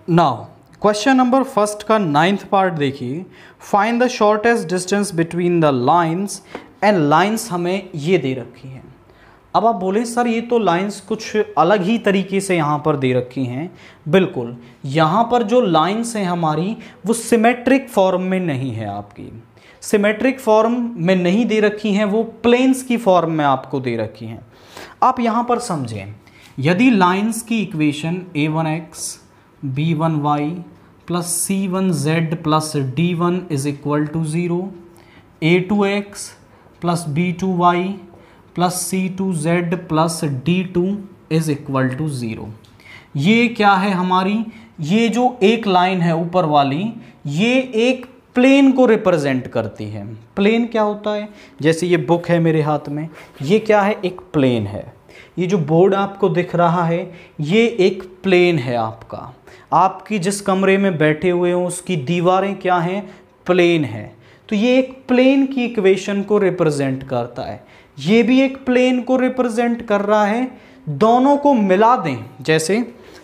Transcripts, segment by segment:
Now question number first का 9th part देखिए। Find the shortest distance between the lines and lines हमें ये दे रखी हैं। अब आप बोले सर ये तो लाइंस कुछ अलग ही तरीके से यहाँ पर दे रखी हैं। बिल्कुल, यहाँ पर जो लाइंस हैं हमारी वो सिमेट्रिक फॉर्म में नहीं है, आपकी सिमेट्रिक फॉर्म में नहीं दे रखी हैं, वो प्लेन्स की फॉर्म में आपको दे रखी हैं। आप यहाँ पर समझें, यदि लाइंस की equation a1x b1y plus c1z plus d1 is equal to 0, a2x plus b2y plus c2z plus d2 is equal to 0, ये क्या है हमारी, ये जो एक लाइन है ऊपर वाली, ये एक प्लेन को रिप्रेजेंट करती है। प्लेन क्या होता है, जैसे ये बुक है मेरे हाथ में, ये क्या है, एक प्लेन है। ये जो बोर्ड आपको दिख रहा है ये एक प्लेन है आपका। आपकी जिस कमरे में बैठे हुए हो उसकी दीवारें क्या हैं, प्लेन है। तो ये एक प्लेन की इक्वेशन को रिप्रेजेंट करता है, ये भी एक प्लेन को रिप्रेजेंट कर रहा है। दोनों को मिला दें, जैसे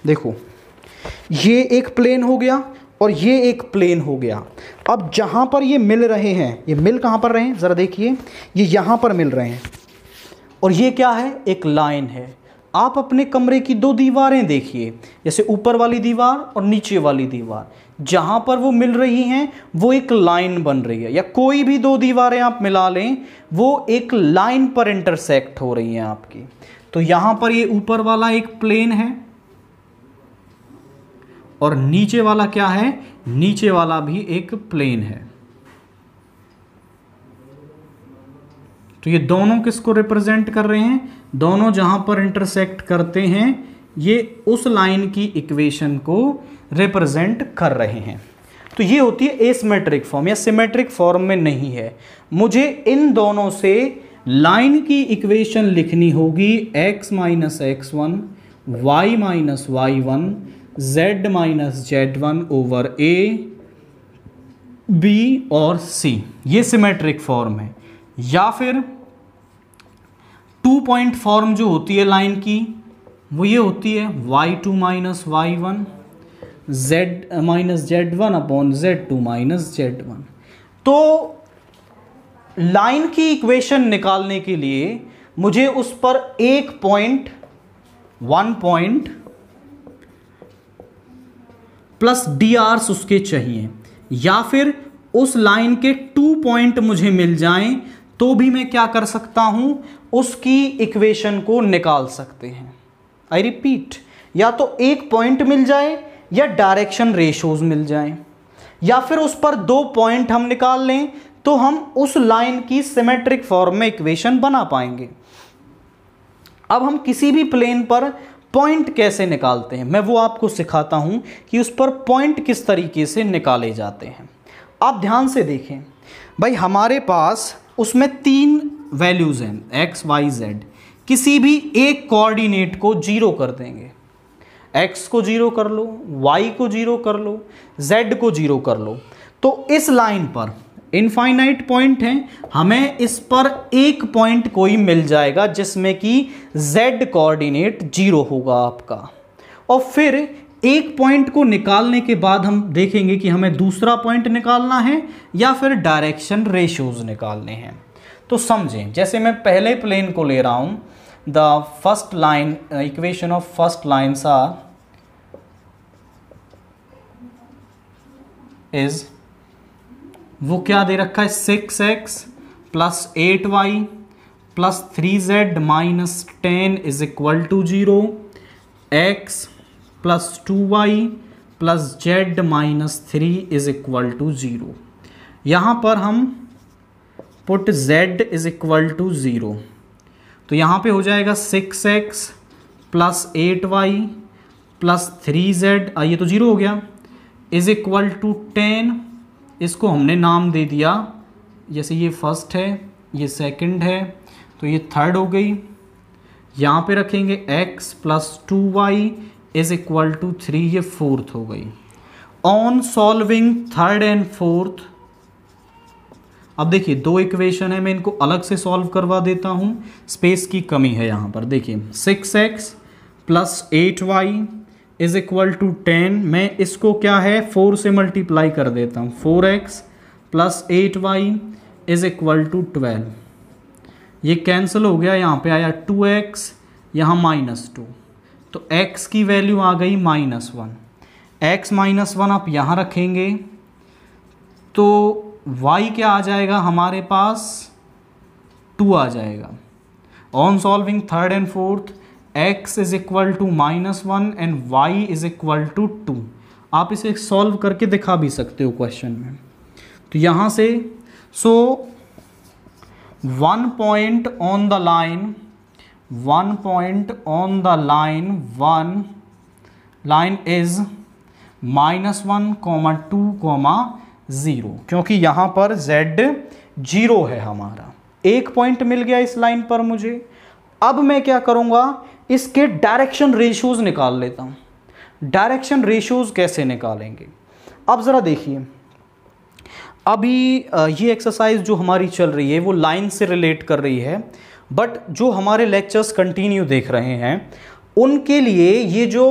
देखो ये एक प्लेन हो गया और ये एक प्लेन हो गया। अब जहाँ पर ये मिल रहे हैं, ये मिल कहाँ पर रहे हैं ज़रा देखिए, ये यहाँ पर मिल रहे हैं और ये क्या है, एक लाइन है। आप अपने कमरे की दो दीवारें देखिए, जैसे ऊपर वाली दीवार और नीचे वाली दीवार, जहाँ पर वो मिल रही हैं वो एक लाइन बन रही है। या कोई भी दो दीवारें आप मिला लें वो एक लाइन पर इंटरसेक्ट हो रही हैं आपकी। तो यहाँ पर ये ऊपर वाला एक प्लेन है और नीचे वाला क्या है, नीचे वाला भी एक प्लेन है। तो ये दोनों किसको रिप्रेजेंट कर रहे हैं, दोनों जहां पर इंटरसेक्ट करते हैं ये उस लाइन की इक्वेशन को रिप्रेजेंट कर रहे हैं। तो ये होती है एसिमेट्रिक फॉर्म, या सिमेट्रिक फॉर्म में नहीं है। मुझे इन दोनों से लाइन की इक्वेशन लिखनी होगी, x minus x1 y minus y1 z minus z1 over a b और c, ये सिमेट्रिक फॉर्म है। या फिर 2 पॉइंट फॉर्म जो होती है लाइन की वो ये होती है y2 minus y1 z minus z1 upon z2 minus z1। तो लाइन की इक्वेशन निकालने के लिए मुझे उस पर एक पॉइंट, 1 पॉइंट प्लस drs उसके चाहिए, या फिर उस लाइन के 2 पॉइंट मुझे मिल जाएं तो भी मैं क्या कर सकता हूं, उसकी इक्वेशन को निकाल सकते हैं। आई रिपीट, या तो एक पॉइंट मिल जाए या डायरेक्शन रेशोज मिल जाए, या फिर उस पर 2 पॉइंट हम निकाल लें तो हम उस लाइन की सिमेट्रिक फॉर्म में इक्वेशन बना पाएंगे। अब हम किसी भी प्लेन पर पॉइंट कैसे निकालते हैं, मैं वो आपको सिखाता हूं कि उस पर पॉइंट किस तरीके से निकाले जाते हैं। आप ध्यान से देखें भाई, हमारे पास उसमें 3 वैल्यूज़ हैं x, y, z। किसी भी एक कोऑर्डिनेट को 0 कर देंगे, x को 0 कर लो, y को 0 कर लो, z को 0 कर लो। तो इस लाइन पर इनफाइनाइट पॉइंट हैं, हमें इस पर एक पॉइंट कोई मिल जाएगा जिसमें कि z कोऑर्डिनेट 0 होगा आपका। और फिर एक पॉइंट को निकालने के बाद हम देखेंगे कि हमें दूसरा पॉइंट निकालना है या फिर डायरेक्शन रेशियोज निकालने हैं। तो समझें, जैसे मैं पहले प्लेन को ले रहा हूं, the first line equation of first lines are is, वो क्या दे रखा है, 6x plus 8y plus 3z minus 10 is equal to 0, x plus 2y plus z minus 3 is equal to 0। यहाँ पर हम put z is equal to 0, तो यहाँ पे हो जाएगा 6x plus 8y plus 3z, ये तो 0 हो गया, इज इक्वल टू 10। इसको हमने नाम दे दिया, जैसे ये फर्स्ट है, ये सेकंड है, तो ये थर्ड हो गई। यहाँ पे रखेंगे x plus 2y is equal to 3, ये फोर्थ हो गई। On solving third and fourth, अब देखिए 2 इक्वेशन है, मैं इनको अलग से सॉल्व करवा देता हूँ, स्पेस की कमी है यहाँ पर। देखिए 6x plus 8y is equal to 10, मैं इसको क्या है 4 से मल्टीप्लाई कर देता हूँ, 4x plus 8y is equal to 12। ये कैंसिल हो गया, यहाँ पे आया 2x, यहाँ -2, तो x की वैल्यू आ गई -1। x -1 आप यहाँ रखेंगे तो y क्या आ जाएगा हमारे पास, 2 आ जाएगा। On solving third and fourth, x is equal to -1 and y is equal to 2। आप इसे सॉल्व करके दिखा भी सकते हो क्वेश्चन में। तो यहाँ से one point on the line, line is -1, 2, 0, क्योंकि यहाँ पर z 0 है हमारा। एक पॉइंट मिल गया इस लाइन पर मुझे। अब मैं क्या करूँगा, इसके डायरेक्शन रेशियोज निकाल लेता हूँ। डायरेक्शन रेशियोज कैसे निकालेंगे, अब ज़रा देखिए। अभी ये एक्सरसाइज जो हमारी चल रही है वो लाइन से रिलेट कर रही है, बट जो हमारे लेक्चर्स कंटिन्यू देख रहे हैं उनके लिए ये जो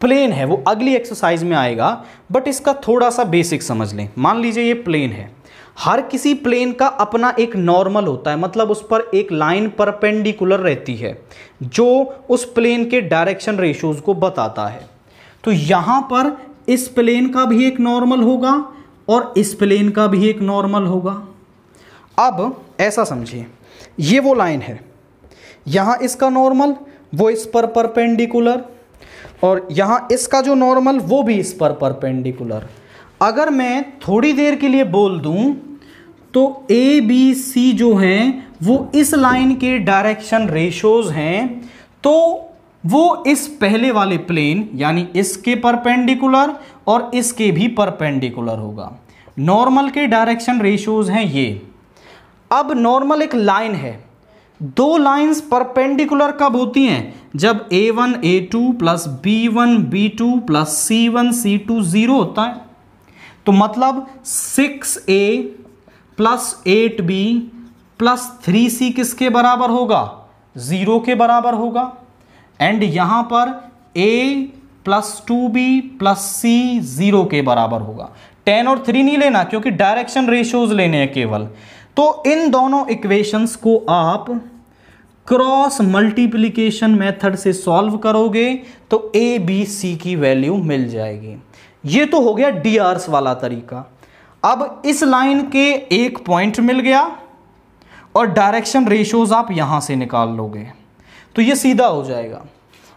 प्लेन है वो अगली एक्सरसाइज में आएगा, बट इसका थोड़ा सा बेसिक समझ लें। मान लीजिए ये प्लेन है, हर किसी प्लेन का अपना एक नॉर्मल होता है, मतलब उस पर एक लाइन परपेंडिकुलर रहती है जो उस प्लेन के डायरेक्शन रेशियोज को बताता है। तो यहाँ पर इस प्लेन का भी एक नॉर्मल होगा और इस प्लेन का भी एक नॉर्मल होगा। अब ऐसा समझिए, ये वो लाइन है, यहाँ इसका नॉर्मल वो इस पर परपेंडिकुलर, और यहाँ इसका जो नॉर्मल वो भी इस पर परपेंडिकुलर। अगर मैं थोड़ी देर के लिए बोल दूं तो ए बी सी जो हैं वो इस लाइन के डायरेक्शन रेशियोज हैं, तो वो इस पहले वाले प्लेन यानी इसके परपेंडिकुलर और इसके भी परपेंडिकुलर होगा। नॉर्मल के डायरेक्शन रेशियोज हैं ये। अब नॉर्मल एक लाइन है, दो लाइंस परपेंडिकुलर कब होती हैं, जब a1 a2 plus b1 b2 plus c1 c2 0 होता है। तो मतलब 6a plus 8b plus 3c किसके बराबर होगा, 0 के बराबर होगा। एंड यहां पर a plus 2b plus c 0 के बराबर होगा। 10 और 3 नहीं लेना क्योंकि डायरेक्शन रेशियोज लेने हैं केवल। तो इन दोनों इक्वेशंस को आप क्रॉस मल्टीप्लिकेशन मेथड से सॉल्व करोगे तो ए बी सी की वैल्यू मिल जाएगी। ये तो हो गया डी आर्स वाला तरीका। अब इस लाइन के एक पॉइंट मिल गया और डायरेक्शन रेशियोज आप यहां से निकाल लोगे तो ये सीधा हो जाएगा।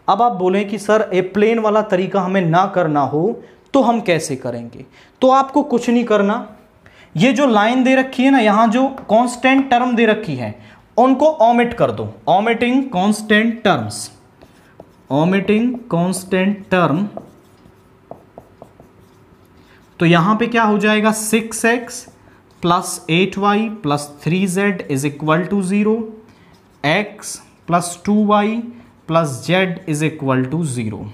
अब आप बोलें कि सर ए प्लेन वाला तरीका हमें ना करना हो तो हम कैसे करेंगे, तो आपको कुछ नहीं करना। ये जो लाइन दे रखी है ना, यहां जो कांस्टेंट टर्म दे रखी है उनको ओमिट कर दो, omitting constant terms, omitting constant term. तो यहां पे क्या हो जाएगा, 6x plus 8y plus 3z is equal to 0, x plus 2y plus z is equal to 0।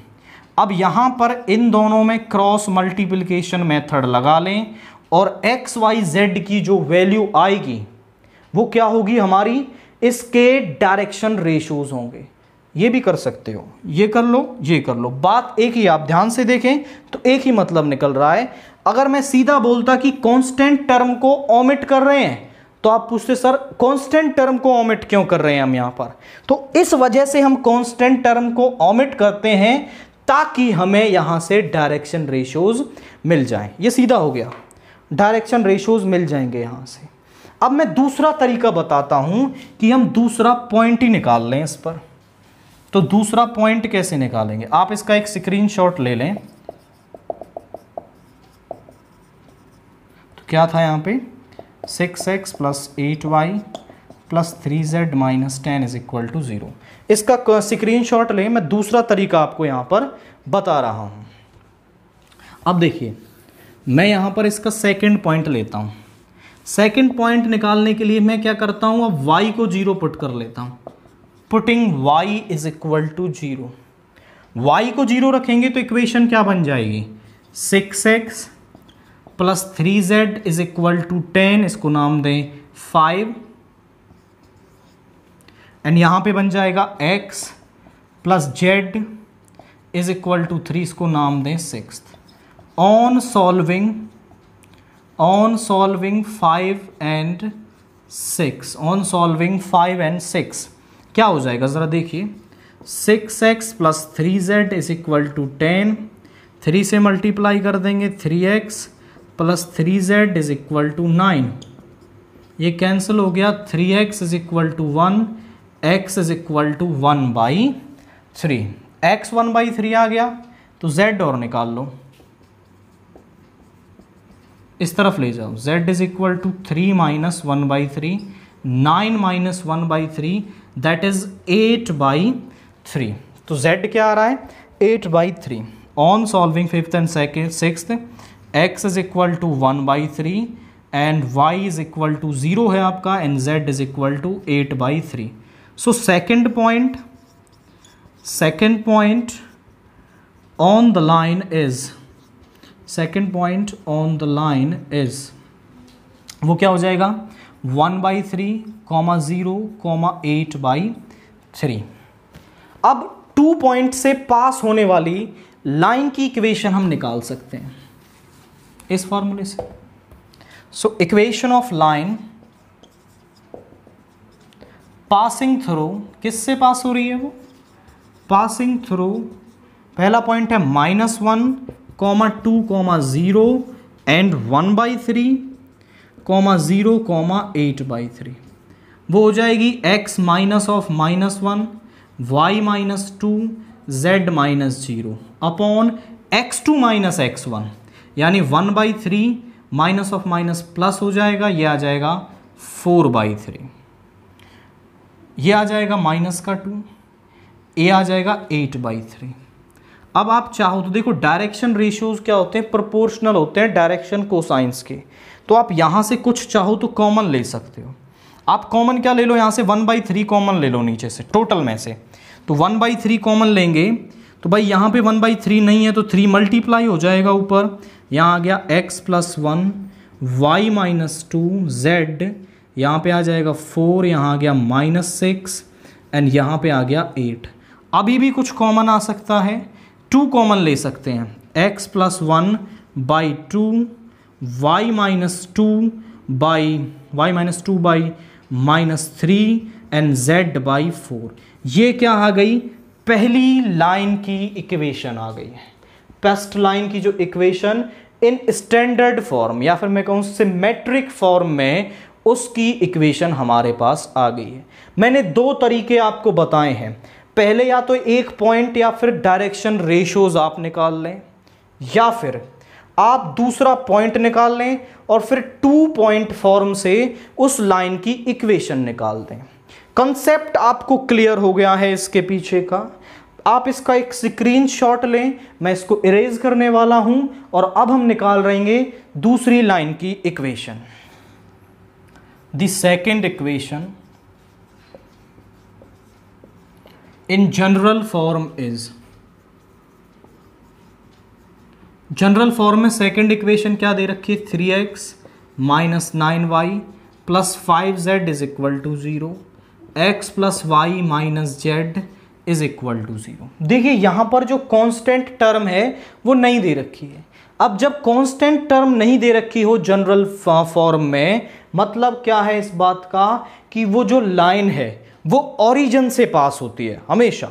अब यहां पर इन दोनों में क्रॉस मल्टीप्लिकेशन मेथड लगा लें और x y z की जो वैल्यू आएगी वो क्या होगी हमारी, इसके डायरेक्शन रेशियोज होंगे। ये भी कर सकते हो, ये कर लो, ये कर लो, बात एक ही। आप ध्यान से देखें तो एक ही मतलब निकल रहा है। अगर मैं सीधा बोलता कि कांस्टेंट टर्म को ओमिट कर रहे हैं तो आप पूछते सर कांस्टेंट टर्म को ओमिट क्यों कर रहे हैं हम यहां पर, तो इस वजह से हम कांस्टेंट टर्म को ओमिट करते हैं ताकि हमें यहां से डायरेक्शन रेशियोज मिल जाएं। ये सीधा हो गया, डायरेक्शन रेशियोज मिल जाएंगे यहां से। अब मैं दूसरा तरीका बताता हूं कि हम दूसरा पॉइंट ही निकाल लें इस पर। तो दूसरा पॉइंट कैसे निकालेंगे, आप इसका एक स्क्रीनशॉट ले लें। तो क्या था यहां पे, 6x plus 8y plus 3z minus 10 is equal to 0। इसका स्क्रीनशॉट लें, मैं दूसरा तरीका आपको यहां पर बता रहा हूं। अब देखिए, मैं यहां पर इसका सेकंड पॉइंट लेता हूं। सेकंड पॉइंट निकालने के लिए मैं क्या करता हूं, अब y को 0 पुट कर लेता हूं। Putting y is equal to 0, y को 0 रखेंगे तो इक्वेशन क्या बन जाएगी, 6x plus 3z is equal to 10, इसको नाम दें 5, एंड यहां पे बन जाएगा x plus z is equal to 3, इसको नाम दें 6th। On solving 5 and 6, on solving 5 and 6 क्या हो जाएगा ज़रा देखिए। 6x plus 3z is equal to 10, 3 से मल्टीप्लाई कर देंगे 3x plus 3z is equal to 9, ये कैंसिल हो गया। 3x is equal to 1, x is equal to 1/3, x 1/3 आ गया तो z और निकाल लो, इस तरफ ले जाओ। z is equal to 3 minus 1/3, 9 minus 1/3 that is 8/3। तो z क्या आ रहा है 8/3। On solving 5th and 6th x is equal to 1/3 and y is equal to 0 है आपका and z is equal to 8/3। So second point on the line is, second point on the line is, वो क्या हो जाएगा 1/3, 0, 8/3। अब 2 point से पास होने वाली लाइन की इक्वेशन हम निकाल सकते हैं इस फॉर्मूले से। So equation of line passing through, किससे पास हो रही है वो, पासिंग थ्रू, पहला पॉइंट है -1, 2, 0 एंड 1/3, 0, 8/3। वो हो जाएगी x minus of -1, y minus 2, z minus 0 upon x2 minus x1, यानी 1/3 माइनस ऑफ माइनस प्लस हो जाएगा, ये आ जाएगा 4/3, ये आ जाएगा माइनस का 2, ये आ जाएगा 8/3। अब आप चाहो तो देखो डायरेक्शन रेशियोज क्या होते हैं, प्रोपोर्शनल होते हैं डायरेक्शन कोसाइंस के। तो आप यहाँ से कुछ चाहो तो कॉमन ले सकते हो। आप कॉमन क्या ले लो, यहाँ से 1/3 कॉमन ले लो नीचे से, टोटल में से। तो 1/3 कॉमन लेंगे तो भाई यहाँ पे 1/3 नहीं है तो 3 मल्टीप्लाई हो जाएगा ऊपर, यहाँ आ गया x plus 1, y minus 2, z यहाँ पे आ जाएगा 4, यहाँ आ गया -6 एंड यहाँ पे आ गया 8। अभी भी कुछ कॉमन आ सकता है, 2 कॉमन ले सकते हैं, x plus 1/2, y minus 2 by -3 and z/4। ये क्या आ गई, पहली लाइन की इक्वेशन आ गई है। फर्स्ट लाइन की जो इक्वेशन इन स्टैंडर्ड फॉर्म या फिर मैं कहूँ सिमेट्रिक फॉर्म में, उसकी इक्वेशन हमारे पास आ गई है। मैंने 2 तरीके आपको बताए हैं, पहले या तो एक पॉइंट या फिर डायरेक्शन रेशियोज आप निकाल लें, या फिर आप दूसरा पॉइंट निकाल लें और फिर 2 पॉइंट फॉर्म से उस लाइन की इक्वेशन निकाल दें। कंसेप्ट आपको क्लियर हो गया है इसके पीछे का। आप इसका एक स्क्रीनशॉट लें, मैं इसको इरेज करने वाला हूं और अब हम निकाल रहेंगे दूसरी लाइन की equation. The second equation in general form is, general form में सेकेंड इक्वेशन क्या दे रखी है, 3x minus 9y plus 5z is equal to 0, x plus y minus z is equal to 0। देखिए यहां पर जो कांस्टेंट टर्म है वो नहीं दे रखी है। अब जब कांस्टेंट टर्म नहीं दे रखी हो जनरल फॉर्म में, मतलब क्या है इस बात का कि वो जो लाइन है वो ओरिजिन से पास होती है हमेशा।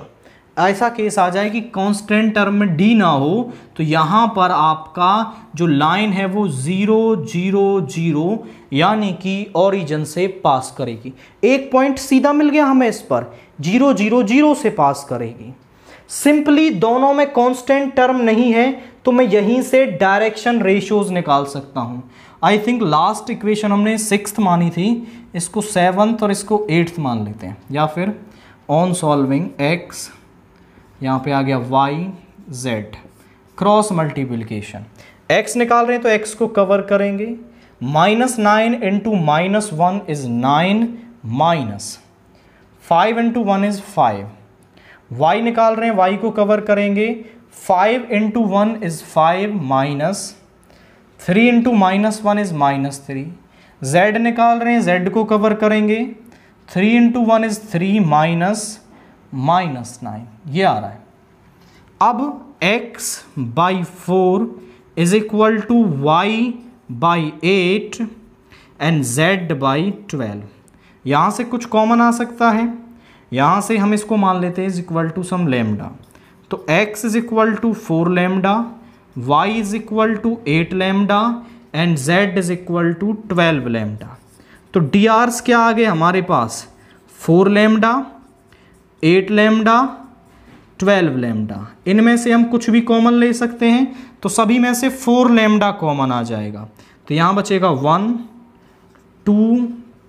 ऐसा केस आ जाए कि कांस्टेंट टर्म में डी ना हो तो यहां पर आपका जो लाइन है वो 0 0 0 यानी कि ओरिजिन से पास करेगी। एक पॉइंट सीधा मिल गया हमें इस पर, 0 0 0 से पास करेगी। सिंपली दोनों में कांस्टेंट टर्म नहीं है तो मैं यहीं से डायरेक्शन रेशियोज निकाल सकता हूं। आई थिंक लास्ट इक्वेशन हमने 6th मानी थी, इसको 7th और इसको 8th मान लेते हैं, या फिर ऑन सॉल्विंग x, यहाँ पे आ गया y z, cross multiplication, x निकाल रहे हैं तो x को कवर करेंगे, -9 into -1 is 9 minus 5 into 1 is 5, y निकाल रहे हैं y को कवर करेंगे, 5 into 1 is 5 minus 3 into -1 is -3, z निकाल रहे हैं z को कवर करेंगे, 3 इंटू 1 इज 3 माइनस -9, ये आ रहा है। अब x by 4 is equal to y by 8 and z by 12। यहाँ से कुछ कॉमन आ सकता है, यहाँ से हम इसको मान लेते हैं is equal to some lambda. तो x is equal to 4 lambda, y is equal to 8 lambda and z is equal to 12 lambda. तो डी आर्स क्या आ गए हमारे पास, 4 लैम्डा, 8 लैम्डा, 12 लैम्डा। इनमें से हम कुछ भी कॉमन ले सकते हैं, तो सभी में से 4 लैम्डा कॉमन आ जाएगा। तो यहाँ बचेगा 1 2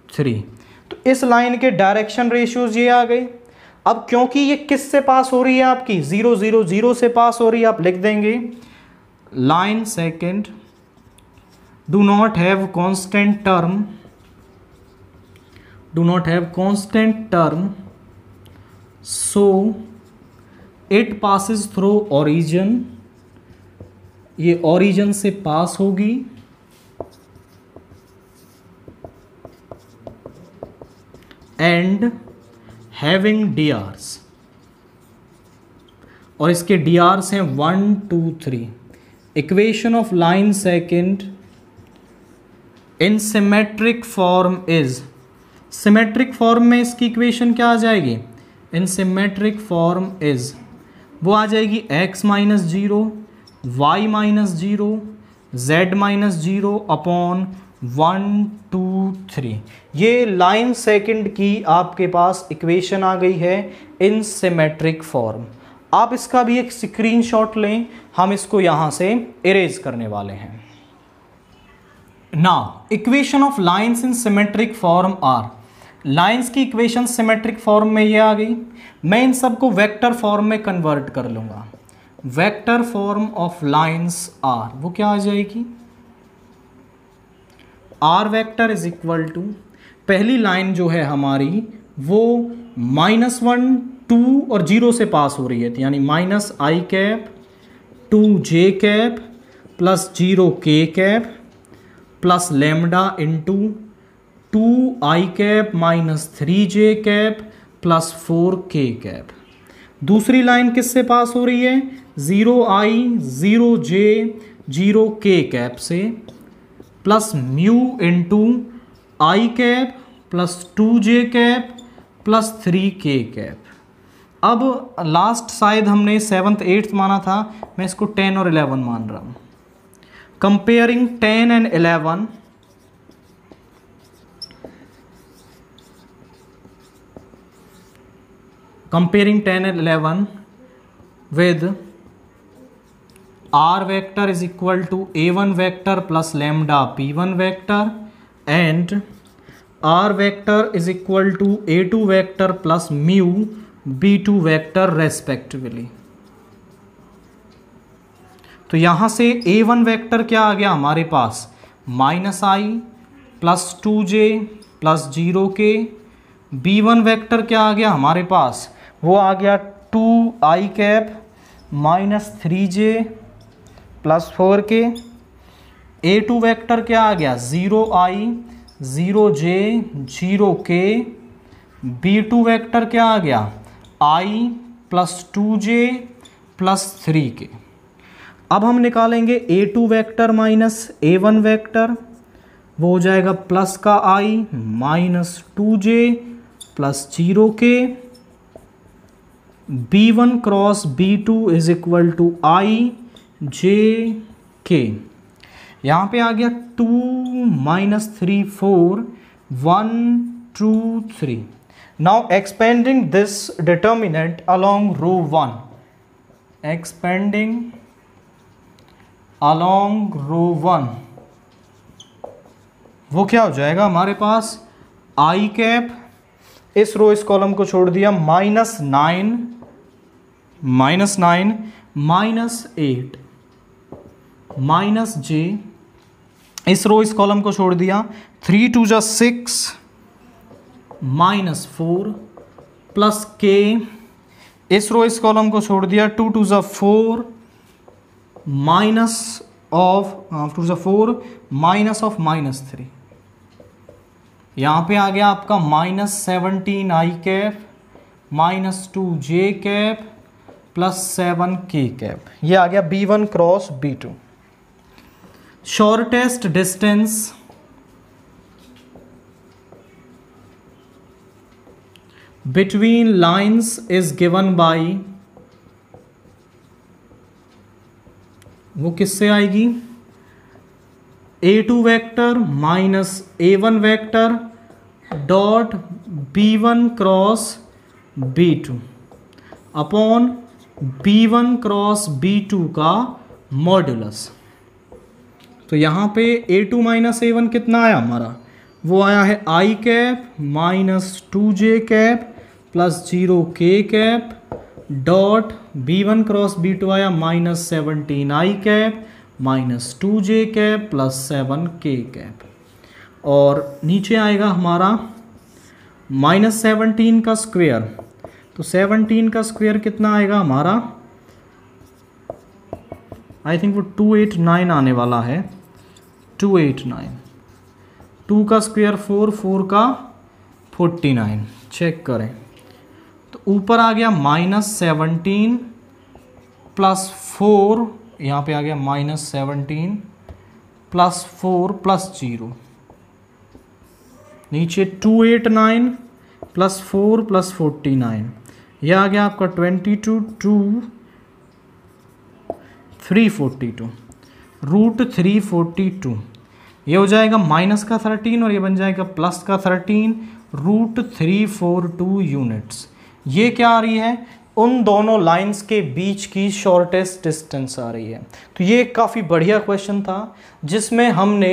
3। तो इस लाइन के डायरेक्शन रेशियोज ये आ गए। अब क्योंकि ये किस से पास हो रही है आपकी, 0 0 0 से पास हो रही है, आप लिख देंगे line second do not have constant term, do not have constant term, so it passes through origin, ये ओरिजिन से पास होगी एंड हैविंग डी आर्स, और इसके डी आर्स हैं 1 2 3। Equation of line second in symmetric form is, symmetric form में इसकी equation क्या आ जाएगी, इन सिमेट्रिक फॉर्म इज वो आ जाएगी x minus 0 y minus 0 z minus 0 upon 1 2 3। ये लाइन सेकंड की आपके पास इक्वेशन आ गई है इन सिमेट्रिक फॉर्म। आप इसका भी एक स्क्रीनशॉट लें, हम इसको यहां से इरेज करने वाले हैं। Now equation of lines in symmetric form are, lines की इक्वेशन सिमेट्रिक फॉर्म में ये आ गई। मैं इन सबको वेक्टर फॉर्म में कन्वर्ट कर लूंगा। Vector form of lines are वो क्या आ जाएगी, r vector is equal to, पहली लाइन जो है हमारी वो -1 2 और 0 से पास हो रही है, यानी -i cap 2j cap plus 0k cap plus lambda into 2i cap minus 3j cap plus 4k cap. दूसरी लाइन किससे पास हो रही है, 0i 0j 0k कैप से plus mu into i cap plus 2j cap plus 3k cap. अब last शायद हमने 7th 8th माना था, मैं इसको 10 और 11 मान रहा हूं। Comparing 10 and 11, comparing 10 and 11 with r vector is equal to a1 vector plus lambda p1 vector and r vector is equal to a2 vector plus mu b2 vector respectively। तो यहां से a1 वेक्टर क्या आ गया हमारे पास, -i plus 2j plus 0k। b1 vector क्या आ गया हमारे पास, वो आ गया 2i cap minus 3j plus 4k। a2 vector क्या आ गया, 0i 0j 0k। b2 vector क्या आ गया, i plus 2j plus 3k। अब हम निकालेंगे a2 vector minus a1 vector, वो हो जाएगा प्लस का i minus 2j plus 0k। b1 cross b2 is equal to i j k। यहाँ पे आ गया 2 minus 3 4 1 2 3। Now expanding this determinant along row 1, expanding along row 1 वो क्या हो जाएगा हमारे पास, i कैप, इस रो इस कॉलम को छोड़ दिया, -9 -8 माइनस j, इस रो इस कॉलम को छोड़ दिया, 3 2 जा 6 -4 प्लस k, इस रो इस कॉलम को छोड़ दिया, 2 2 जा 4 माइनस ऑफ 2 जा 4 माइनस ऑफ -3। यहाँ पे आ गया आपका -17i cap minus 2j cap plus 7k cap, ये आ गया B1 cross B2। Shortest distance between lines is given by, वो किससे आएगी, A2 vector minus A1 vector dot B1 cross B2 upon B1 cross B2 का modulus. तो यहाँ पे A2 minus A1 कितना आया हमारा, वो आया है I cap minus 2j cap plus 0k cap dot B1 cross B2 आया minus 17I cap minus 2j cap plus 7k cap, और नीचे आएगा हमारा माइनस 17 का स्क्वायर। तो 17 का स्क्वायर कितना आएगा हमारा, आई थिंक वो 289 आने वाला है, 289, 2 का स्क्वायर 4, 4 का 49, चेक करें। तो ऊपर आ गया माइनस 17 प्लस 4, यहाँ पे आ गया माइनस 17 प्लस 4 प्लस 0, नीचे 289 प्लस 4 प्लस 49, यह आ गया आपका 22 2 342 रूट 342, ये हो जाएगा माइनस का 13 और ये बन जाएगा प्लस का 13 रूट 342 यूनिट्स। ये क्या आ रही है, उन दोनों लाइंस के बीच की शॉर्टेस्ट डिस्टेंस आ रही है। तो ये काफ़ी बढ़िया क्वेश्चन था जिसमें हमने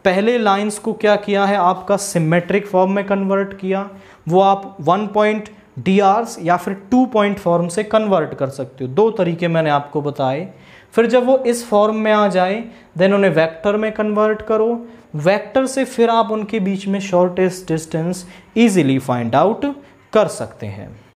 पहले लाइंस को क्या किया है, आपका सिमेट्रिक फॉर्म में कन्वर्ट किया। वो आप 1 पॉइंट DRs या फिर 2 पॉइंट फॉर्म से कन्वर्ट कर सकते हो, 2 तरीके मैंने आपको बताए। फिर जब वो इस फॉर्म में आ जाए देन उन्हें वेक्टर में कन्वर्ट करो, वेक्टर से फिर आप उनके बीच में shortest distance easily find out कर सकते हैं।